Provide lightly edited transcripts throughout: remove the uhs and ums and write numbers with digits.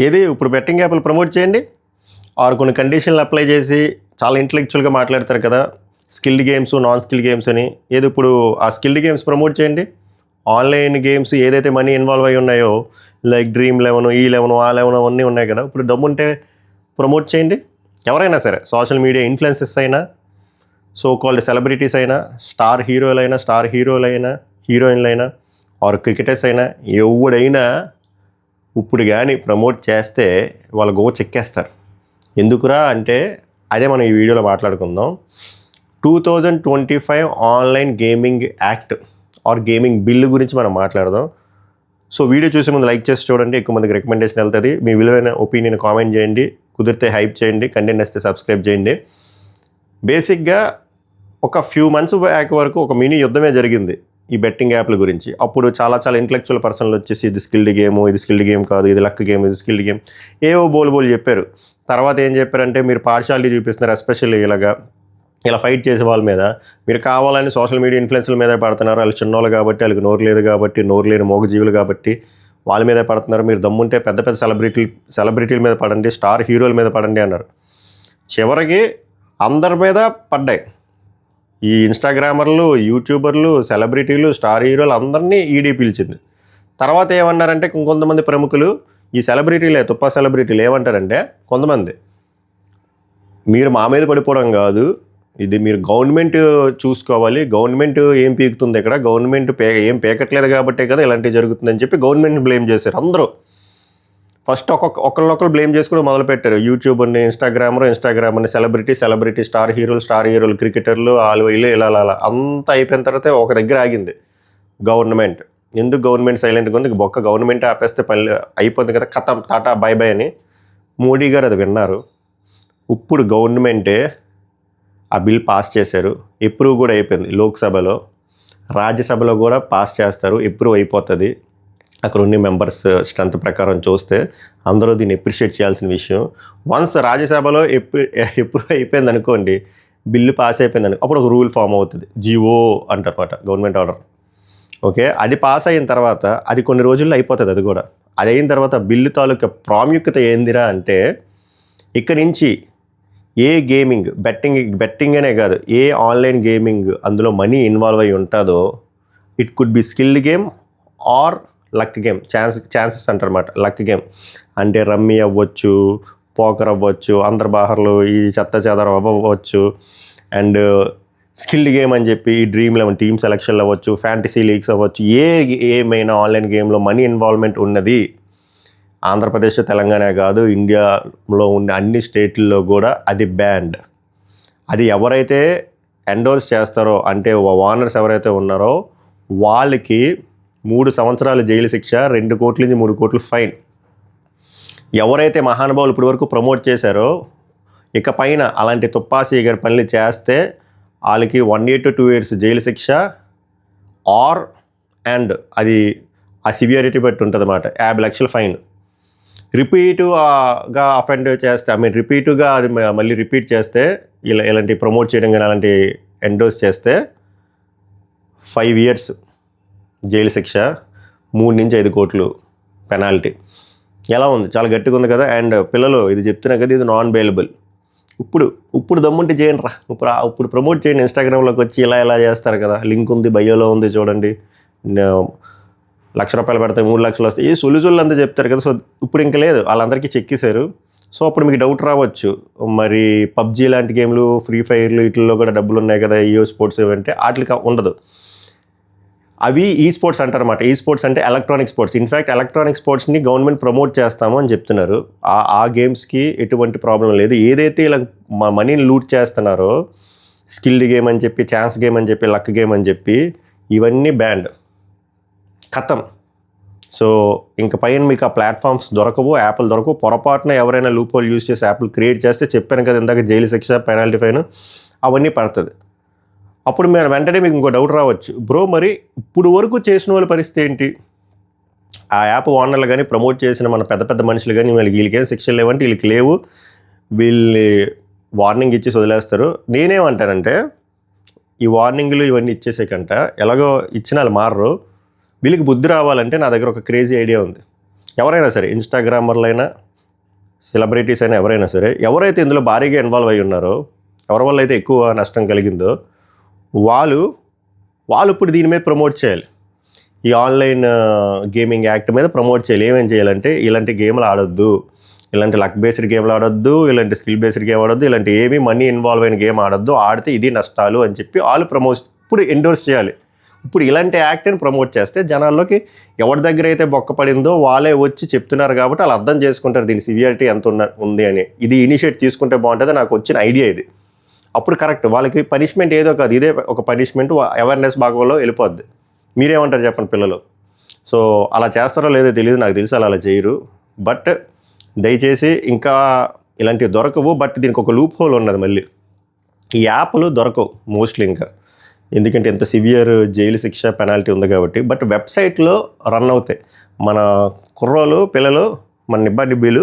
ఏది ఇప్పుడు బెట్టింగ్ యాప్లు ప్రమోట్ చేయండి ఆర్ కొన్ని కండిషన్లు అప్లై చేసి చాలా ఇంటలెక్చువల్గా మాట్లాడతారు కదా, skilled games non skilled games అని. ఏది ఇప్పుడు ఆ స్కిల్డ్ గేమ్స్ ప్రమోట్ చేయండి. ఆన్లైన్ గేమ్స్ ఏదైతే మనీ ఇన్వాల్వ్ అయి ఉన్నాయో లైక్ డ్రీమ్ 11 ఈ 11 ఆ 11 అవన్నీ ఉన్నాయి కదా, ఇప్పుడు దమ్ముంటే ప్రమోట్ చేయండి. ఎవరైనా సరే సోషల్ మీడియా ఇన్ఫ్లుయెన్సెస్ అయినా, సో కాల్డ్ సెలబ్రిటీస్ అయినా, స్టార్ హీరోలైనా హీరోయిన్లైనా ఆర్ క్రికెటర్స్ అయినా ఎవడైనా ఇప్పుడు కానీ ప్రమోట్ చేస్తే వాళ్ళ గో చెక్కేస్తారు. ఎందుకురా అంటే అదే మనం ఈ వీడియోలో మాట్లాడుకుందాం. 2025 online gaming act or gaming bill గురించి మనం మాట్లాడదాం. సో వీడియో చూసే ముందు లైక్ చేసి చూడండి, ఎక్కువ మందికి రికమెండేషన్ వెళ్తుంది. మీ విలువైన ఒపీనియన్ కామెంట్ చేయండి, కుదిరితే హైప్ చేయండి, కంటెంట్ వస్తే సబ్స్క్రైబ్ చేయండి. బేసిక్గా ఒక ఫ్యూ మంత్స్ బ్యాక్ వరకు ఒక మినీ యుద్ధమే జరిగింది ఈ బెట్టింగ్ యాప్ల గురించి. అప్పుడు చాలా ఇంటలెక్చువల్ పర్సన్లు వచ్చేసి ఇది స్కిల్డ్ గేమ్ కాదు, ఇది లక్ గేమ్, ఇది స్కిల్డ్ గేమ్ ఏవో బోలు చెప్పారు. తర్వాత ఏం చెప్పారంటే మీరు పార్షాలిటీ చూపిస్తున్నారు, ఎస్పెషల్లీ ఇలా ఫైట్ చేసే వాళ్ళ మీద. మీరు కావాలని సోషల్ మీడియా ఇన్ఫ్లుయెన్సర్ల మీదే పడుతున్నారు. వాళ్ళు చిన్నోళ్ళు కాబట్టి, వాళ్ళకి నోరు లేదు కాబట్టి, నోరు లేని మోగజీవులు కాబట్టి వాళ్ళ మీదే పడుతున్నారు. మీరు దమ్ముంటే పెద్ద సెలబ్రిటీల మీద పడండి, స్టార్ హీరోల మీద పడండి అన్నారు. చివరికి అందరి మీద పడ్డాయి. ఈ ఇన్స్టాగ్రామర్లు, యూట్యూబర్లు, సెలబ్రిటీలు, స్టార్ హీరోలు అందరినీ ఈడీ పిలిచింది. తర్వాత ఏమన్నారంటే కొంతమంది ప్రముఖులు, ఈ తుప్పా సెలబ్రిటీలు ఏమంటారంటే కొంతమంది, మీరు మా మీద పడిపోవడం కాదు, ఇది మీరు గవర్నమెంట్ చూసుకోవాలి, గవర్నమెంట్ ఏం పీకుతుంది ఇక్కడ, గవర్నమెంట్ ఏం పీకట్లేదు కాబట్టే కదా ఇలాంటివి జరుగుతుందని చెప్పి గవర్నమెంట్ని బ్లేమ్ చేశారు అందరూ. ఫస్ట్ ఒకళ్ళొకరు బ్లేమ్ చేసుకుని మొదలుపెట్టారు. యూట్యూబర్ని, ఇన్స్టాగ్రామర్ని, సెలబ్రిటీ, స్టార్ హీరోలు, క్రికెటర్లు, వీళ్ళు ఇలా అంతా అయిపోయిన తర్వాత ఒక దగ్గర ఆగింది గవర్నమెంట్. ఎందుకు గవర్నమెంట్ సైలెంట్గా ఉంది, బొక్క గవర్నమెంట్ ఆపేస్తే పని అయిపోతుంది కదా, కథం టాటా బై అని మోడీ గారు అది విన్నారు. ఇప్పుడు గవర్నమెంటే ఆ బిల్ పాస్ చేశారు, అప్రూవ్ కూడా అయిపోయింది. లోక్సభలో, రాజ్యసభలో కూడా పాస్ చేస్తారు, అప్రూవ్ అయిపోతుంది. అక్కడ ఉన్న మెంబర్స్ స్ట్రెంత్ ప్రకారం చూస్తే అందరూ దీన్ని అప్రిషియేట్ చేయాల్సిన విషయం. వన్స్ రాజ్యసభలో అప్రూవ్ అయిపోయింది అనుకోండి, బిల్లు పాస్ అయిపోయింది అప్పుడు ఒక రూల్ ఫామ్ అవుతుంది, జీవో అంటారన్నమాట, గవర్నమెంట్ ఆర్డర్. ఓకే, అది పాస్ అయిన తర్వాత అది కొన్ని రోజుల్లో అయిపోతుంది. అది అయిన తర్వాత బిల్లు తాలూకా ప్రాముఖ్యత ఏందిరా అంటే, ఇక్కడి నుంచి ఏ గేమింగ్ బెట్టింగ్ అనే కాదు, ఏ ఆన్లైన్ గేమింగ్ అందులో మనీ ఇన్వాల్వ్ అయి ఉంటుందో, it could be skilled game or luck game. Chances అంటారన్నమాట. లక్ గేమ్ అంటే రమ్మీ అవ్వచ్చు, పోకర్ అవ్వచ్చు, అంతర్బాహర్లు, ఈ చెత్త చెదరం అవ్వచ్చు. అండ్ స్కిల్డ్ గేమ్ అని చెప్పి ఈ డ్రీమ్ 11 టీమ్ సెలక్షన్లు అవ్వచ్చు, ఫ్యాంటసీ లీగ్స్ అవ్వచ్చు. ఏమైనా ఆన్లైన్ గేమ్లో మనీ ఇన్వాల్వ్మెంట్ ఉన్నది ఆంధ్రప్రదేశ్, తెలంగాణ కాదు, ఇండియాలో ఉన్న అన్ని స్టేట్లలో కూడా అది బ్యాండ్. అది ఎవరైతే ఎండోర్స్ చేస్తారో అంటే ఓనర్స్ ఎవరైతే ఉన్నారో వాళ్ళకి 3 సంవత్సరాల జైలు శిక్ష, 2 కోట్ల నుంచి 3 కోట్ల ఫైన్. ఎవరైతే మహానుభావులు ఇప్పటి వరకు ప్రమోట్ చేశారో ఇక పైన అలాంటి తుప్పాసి గారి పనులు చేస్తే వాళ్ళకి 1 year to 2 years జైలు శిక్ష అండ్ అది ఆ సివియారిటీ బట్టి ఉంటుంది అన్నమాట, 50 లక్షల ఫైన్. రిపీటుగా అఫెండ్ చేస్తే రిపీటుగా అది మళ్ళీ రిపీట్ చేస్తే ఇలాంటి ప్రమోట్ చేయడం కానీ అలాంటి ఎండోర్స్ చేస్తే 5 years జైలు శిక్ష, 3 నుంచి 5 కోట్లు పెనాల్టీ. ఎలా ఉంది, చాలా గట్టిగా ఉంది కదా. అండ్ పిల్లలు ఇది చెప్తున్నా కదా, ఇది నాన్ బెయిలబుల్. ఇప్పుడు దమ్ముంటే చేయండి రా, ఇప్పుడు ప్రమోట్ చేయండి. ఇన్స్టాగ్రామ్లోకి వచ్చి ఇలా చేస్తారు కదా, లింక్ ఉంది, బయోలో ఉంది, చూడండి. ₹1,00,000 పెడితే 3 లక్షలు వస్తాయి, ఈ సొల్లు అంతా చెప్తారు కదా. సో ఇప్పుడు ఇంకా లేదు, వాళ్ళందరికీ చెక్కేశారు. సో అప్పుడు మీకు డౌట్ రావచ్చు, మరి పబ్జీ లాంటి గేమ్లు, ఫ్రీ ఫైర్లు వీటిల్లో కూడా డబ్బులు ఉన్నాయి కదా, ఈఓ స్పోర్ట్స్ ఇవంటే వాటికి ఉండదు. అవి ఈ స్పోర్ట్స్ అంటారన్నమాట. ఈ స్పోర్ట్స్ అంటే ఎలక్ట్రానిక్ స్పోర్ట్స్. ఇన్ఫ్యాక్ట్ ఎలక్ట్రానిక్ స్పోర్ట్స్ని గవర్నమెంట్ ప్రమోట్ చేస్తాము అని చెప్తున్నారు. ఆ గేమ్స్కి ఎటువంటి ప్రాబ్లం లేదు. ఏదైతే ఇలా మనీని లూట్ చేస్తున్నారో, స్కిల్డ్ గేమ్ అని చెప్పి, ఛాన్స్ గేమ్ అని చెప్పి, లక్ గేమ్ అని చెప్పి, ఇవన్నీ బ్యాండ్, ఖతం. సో ఇంక పైన మీకు ఆ ప్లాట్ఫామ్స్ దొరకవు, యాప్లు దొరకవు. పొరపాటున ఎవరైనా లూప్ హోల్ యూజ్ చేసి యాప్లు క్రియేట్ చేస్తే చెప్పాను కదా ఇందాక, జైలు శిక్ష, పెనాల్టీ ఫైన్ అవన్నీ పడుతుంది. అప్పుడు మీరు వెంటనే మీకు ఇంకో డౌట్ రావచ్చు, బ్రో మరి ఇప్పుడు వరకు చేసిన వాళ్ళ పరిస్థితి ఏంటి? ఆ యాప్ ఓనర్లు కానీ, ప్రమోట్ చేసిన మన పెద్ద మనుషులు కానీ, వీళ్ళకేం శిక్షలు లేవంటే వీళ్ళకి లేవు, వీళ్ళని వార్నింగ్ ఇచ్చేసి వదిలేస్తారు. నేనేమంటానంటే, ఈ వార్నింగ్లు ఇవన్నీ ఇచ్చేసేకంట ఎలాగో ఇచ్చిన వాళ్ళు మారరు. వీళ్ళకి బుద్ధి రావాలంటే నా దగ్గర ఒక క్రేజీ ఐడియా ఉంది. ఎవరైనా సరే, ఇన్స్టాగ్రామర్లైనా, సెలబ్రిటీస్ అయినా, ఎవరైనా సరే, ఎవరైతే ఇందులో భారీగా ఇన్వాల్వ్ అయ్యి ఉన్నారో, ఎవరి వల్ల అయితే ఎక్కువ నష్టం కలిగిందో వాళ్ళు ఇప్పుడు దీని మీద ప్రమోట్ చేయాలి. ఈ ఆన్లైన్ గేమింగ్ యాక్ట్ మీద ప్రమోట్ చేయాలి. ఏమేం చేయాలంటే, ఇలాంటి గేమ్లు ఆడొద్దు, ఇలాంటి లక్ బేస్డ్ గేమ్లు ఆడొద్దు, ఇలాంటి స్కిల్ బేస్డ్ గేమ్ ఆడొద్దు, ఇలాంటి ఏమీ మనీ ఇన్వాల్వ్ అయిన గేమ్ ఆడొద్దు, ఆడితే ఇది నష్టాలు అని చెప్పి వాళ్ళు ఇప్పుడు ఎండోర్స్ చేయాలి. ఇప్పుడు ఇలాంటి యాక్ట్ని ప్రమోట్ చేస్తే జనాల్లోకి ఎవరి దగ్గర అయితే బొక్క పడిందో వాళ్ళే వచ్చి చెప్తున్నారు కాబట్టి వాళ్ళు అర్థం చేసుకుంటారు దీని సివియారిటీ ఎంత ఉంది అని. ఇది ఇనిషియేట్ తీసుకుంటే బాగుంటుంది, నాకు వచ్చిన ఐడియా ఇది. అప్పుడు కరెక్ట్, వాళ్ళకి పనిష్మెంట్ ఏదో కాదు, ఇదే ఒక పనిష్మెంట్ అవేర్నెస్ భాగంలో వెళ్ళిపోద్ది. మీరేమంటారు చెప్పండి పిల్లలు? సో అలా చేస్తారో లేదో తెలియదు, నాకు తెలిసి అలా చేయరు. బట్ దయచేసి ఇంకా ఇలాంటివి దొరకవు. బట్ దీనికి ఒక లూప్ హోల్ ఉన్నది, మళ్ళీ ఈ యాప్లు దొరకవు మోస్ట్లీ ఇంకా, ఎందుకంటే ఇంత సివియర్ జైలు శిక్ష పెనాల్టీ ఉంది కాబట్టి. బట్ వెబ్సైట్లో రన్ అవుతాయి. మన కుర్రోలు పిల్లలు, మన నిబ్బీలు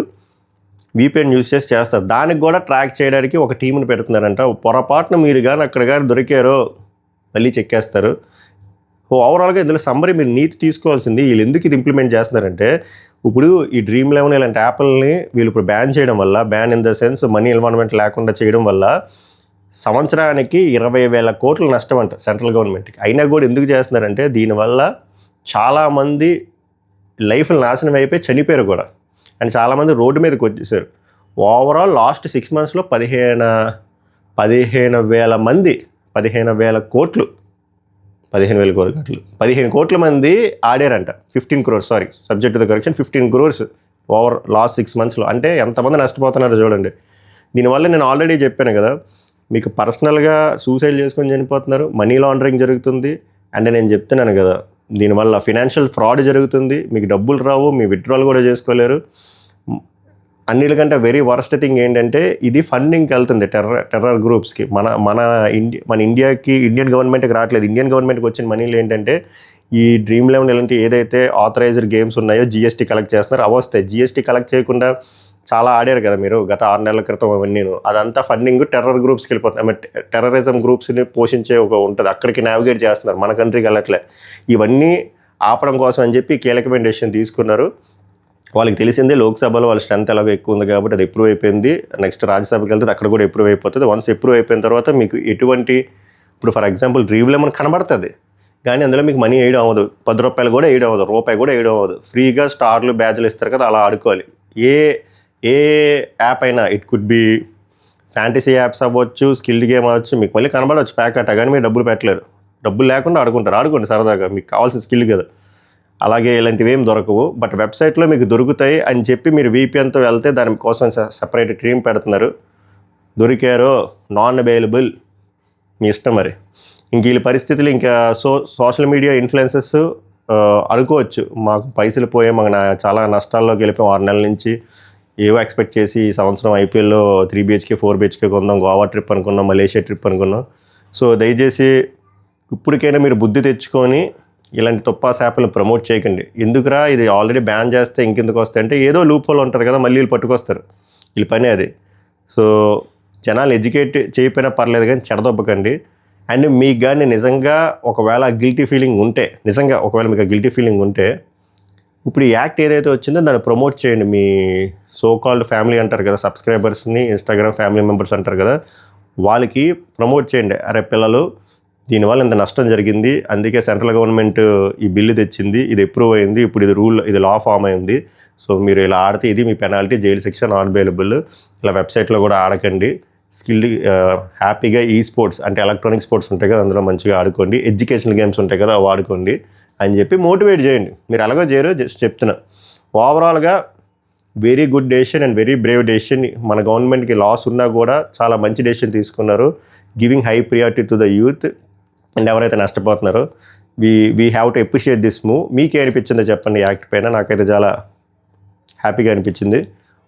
వీపీఎన్ యూస్ చేసి చేస్తారు. దానికి కూడా ట్రాక్ చేయడానికి ఒక టీంని పెడుతున్నారంట. పొరపాటున మీరు కానీ అక్కడ కానీ దొరికారో మళ్ళీ చెక్కేస్తారు. ఓవరాల్గా ఇందులో సమ్మరీ మీరు నీతి తీసుకోవాల్సింది, వీళ్ళు ఎందుకు ఇది ఇంప్లిమెంట్ చేస్తున్నారంటే, ఇప్పుడు ఈ Dream11 ఇలాంటి యాప్లని వీళ్ళు ఇప్పుడు బ్యాన్ చేయడం వల్ల, ban in the sense money involvement లేకుండా చేయడం వల్ల సంవత్సరానికి 20,000 కోట్ల నష్టం అంట సెంట్రల్ గవర్నమెంట్కి. అయినా కూడా ఎందుకు చేస్తున్నారంటే, దీనివల్ల చాలామంది లైఫ్లు నాశనం అయిపోయి చనిపోయారు కూడా, అండ్ చాలామంది రోడ్డు మీదకి వచ్చేసారు. ఓవరాల్ లాస్ట్ 6 monthsలో 15,000 మంది, 15,000 కోట్లు, 15 కోట్ల మంది ఆడారంట. 15 crores, sorry, subject to the correction, 15 crores over last 6 monthsలో. అంటే ఎంతమంది నష్టపోతున్నారో చూడండి. దీనివల్ల నేను ఆల్రెడీ చెప్పాను కదా, మీకు పర్సనల్గా సూసైడ్ చేసుకొని చనిపోతున్నారు, మనీ లాండరింగ్ జరుగుతుంది, అండ్ నేను చెప్తున్నాను కదా దీనివల్ల ఫినాన్షియల్ ఫ్రాడ్ జరుగుతుంది, మీకు డబ్బులు రావు, మీ విత్డ్రాల్ కూడా చేసుకోలేరు. అన్నిటికంటే వెరీ వరస్ట్ థింగ్ ఏంటంటే, ఇది ఫండింగ్కి వెళ్తుంది టెర్రర్ గ్రూప్స్కి. మన ఇండియాకి, ఇండియన్ గవర్నమెంట్కి రావట్లేదు. ఇండియన్ గవర్నమెంట్కి వచ్చిన మనీలు ఏంటంటే, ఈ Dream11 ఇలాంటి ఏదైతే ఆథరైజ్డ్ గేమ్స్ ఉన్నాయో జీఎస్టీ కలెక్ట్ చేస్తున్నారు, అవి వస్తాయి. జీఎస్టీ కలెక్ట్ చేయకుండా చాలా ఆడారు కదా మీరు గత 6 నెలల క్రితం, అవన్నీ అదంతా ఫండింగ్ టెర్రర్ గ్రూప్స్కి వెళ్ళిపోతుంది. టెర్రరిజం గ్రూప్స్ని పోషించే ఒక ఉంటుంది, అక్కడికి నావిగేట్ చేస్తున్నారు, మన కంట్రీకి వెళ్ళట్లే. ఇవన్నీ ఆపడం కోసం అని చెప్పి కీలకమైన డెసిషన్ తీసుకున్నారు. వాళ్ళకి తెలిసిందే లోక్సభలో వాళ్ళ స్ట్రెంత్ ఎలాగో ఎక్కువ ఉంది కాబట్టి అది అప్రూవ్ అయిపోయింది. నెక్స్ట్ రాజ్యసభకి వెళ్తే అక్కడ కూడా అప్రూవ్ అయిపోతుంది. వన్స్ అప్రూవ్ అయిపోయిన తర్వాత మీకు ఎటువంటి, ఇప్పుడు ఫర్ ఎగ్జాంపుల్ Dream11 కనబడుతుంది కానీ అందులో మీకు మనీ వేయడం అవ్వదు, 10 రూపాయలు కూడా వేయడం అవ్వదు, రూపాయి కూడా వేయడం అవ్వదు. ఫ్రీగా స్టార్లు బ్యాడ్జ్లు ఇస్తారు కదా, అలా ఆడుకోవాలి. ఏ యాప్ అయినా, it could B fantasy apps అవ్వచ్చు, స్కిల్డ్ గేమ్ అవ్వచ్చు, మీకు మళ్ళీ కనబడవచ్చు ప్యాకెట్, కానీ మీరు డబ్బులు పెట్టలేరు. డబ్బులు లేకుండా ఆడుకోండి సరదాగా, మీకు కావాల్సిన స్కిల్ కదా. అలాగే ఇలాంటివి ఏం దొరకవు. బట్ వెబ్సైట్లో మీకు దొరుకుతాయి అని చెప్పి మీరు VPNతో వెళ్తే దానికోసం సెపరేట్ టీం పెడుతున్నారు. దొరికారో నాన్ అవైలబుల్, మీ ఇష్టం. మరి ఇంక వీళ్ళ పరిస్థితులు ఇంకా సోషల్ మీడియా ఇన్ఫ్లుయెన్సెస్ అనుకోవచ్చు, మాకు పైసలు పోయే, మాకు చాలా నష్టాల్లోకి వెళ్ళిపోయాం 6 నెలల నుంచి, ఏవో ఎక్స్పెక్ట్ చేసి ఈ సంవత్సరం IPLలో 3 BHK 4 BHK కొందాం, గోవా ట్రిప్ అనుకున్నాం, మలేషియా ట్రిప్ అనుకున్నాం. సో దయచేసి ఇప్పటికైనా మీరు బుద్ధి తెచ్చుకొని ఇలాంటి తుప్పాస్ యాప్లను ప్రమోట్ చేయకండి. ఎందుకురా, ఇది ఆల్రెడీ బ్యాన్ చేస్తే ఇంకెందుకు వస్తాయి అంటే, ఏదో లూప్ హోల్ ఉంటుంది కదా, మళ్ళీ వీళ్ళు పట్టుకొస్తారు, వీళ్ళ పని అది. సో జనాలు ఎడ్యుకేట్ చేయకపోయినా పర్లేదు కానీ చెడదొబ్బకండి. అండ్ మీకు కానీ నిజంగా ఒకవేళ గిల్టీ ఫీలింగ్ ఉంటే, మీకు గిల్టీ ఫీలింగ్ ఉంటే, ఇప్పుడు ఈ యాక్ట్ ఏదైతే వచ్చిందో దాన్ని ప్రమోట్ చేయండి. మీ సో కాల్డ్ ఫ్యామిలీ అంటారు కదా, సబ్స్క్రైబర్స్ని, ఇన్స్టాగ్రామ్ ఫ్యామిలీ మెంబర్స్ అంటారు కదా, వాళ్ళకి ప్రమోట్ చేయండి. అరే పిల్లలు, దీనివల్ల ఇంత నష్టం జరిగింది, అందుకే సెంట్రల్ గవర్నమెంట్ ఈ బిల్లు తెచ్చింది, ఇది అప్రూవ్ అయింది, ఇప్పుడు ఇది లా ఫామ్ అయింది. సో మీరు ఇలా ఆడితే ఇది మీ పెనాల్టీ, జైలు శిక్ష, నాన్ బెయిలబుల్. ఇలా వెబ్సైట్లో కూడా ఆడకండి. స్కిల్డ్ హ్యాపీగా స్పోర్ట్స్ అంటే ఎలక్ట్రానిక్ స్పోర్ట్స్ ఉంటాయి కదా, అందులో మంచిగా ఆడుకోండి. ఎడ్యుకేషనల్ గేమ్స్ ఉంటాయి కదా, అవి ఆడుకోండి అని చెప్పి మోటివేట్ చేయండి. మీరు అలాగో చేయరు, జస్ట్ చెప్తున్నా. ఓవరాల్గా very good decision and very brave decision. మన గవర్నమెంట్కి లాస్ ఉన్నా కూడా చాలా మంచి డెసిషన్ తీసుకున్నారు, giving high priority to the youth. And ఎవరైతే నష్టపోతున్నారో we have to appreciate this move. మీకే అనిపించిందో చెప్పండి యాక్ట్ పైన? నాకైతే చాలా హ్యాపీగా అనిపించింది.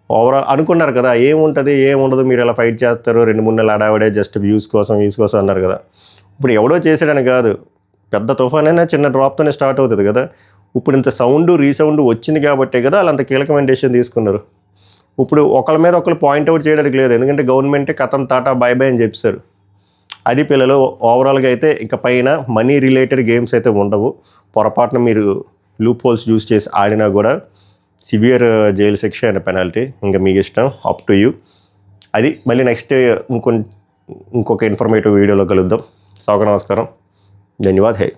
ఓవరాల్ అనుకున్నారు కదా ఏముంటుంది ఏముండదు, మీరు ఇలా ఫైట్ చేస్తారు, 2-3 నెలలు అడావిడే జస్ట్ వ్యూస్ కోసం అన్నారు కదా. ఇప్పుడు ఎవడో చేసాడని కాదు, పెద్ద తుఫాన్ అయినా చిన్న డ్రాప్తోనే స్టార్ట్ అవుతుంది కదా. ఇప్పుడు ఇంత రీసౌండ్ వచ్చింది కాబట్టే కదా వాళ్ళు అంత కీలకమైన డెసిషన్ తీసుకున్నారు. ఇప్పుడు ఒకళ్ళ మీద ఒకళ్ళు పాయింట్అవుట్ చేయడానికి లేదు, ఎందుకంటే గవర్నమెంటే కథం టాటా బై బై అని చెప్పారు. అది పిల్లలు. ఓవరాల్గా అయితే ఇక పైన మనీ రిలేటెడ్ గేమ్స్ అయితే ఉండవు. పొరపాటున మీరు లూప్ హోల్స్ యూస్ చేసి ఆడినా కూడా సివియర్ జైలు శిక్ష అండ్ పెనాల్టీ, ఇంకా మీకు ఇష్టం, అప్ టు యూ. అది మళ్ళీ నెక్స్ట్ ఇంకొక ఇన్ఫర్మేటివ్ వీడియోలో కలుద్దాం. నమస్కారం. ధన్యవాద్. హై.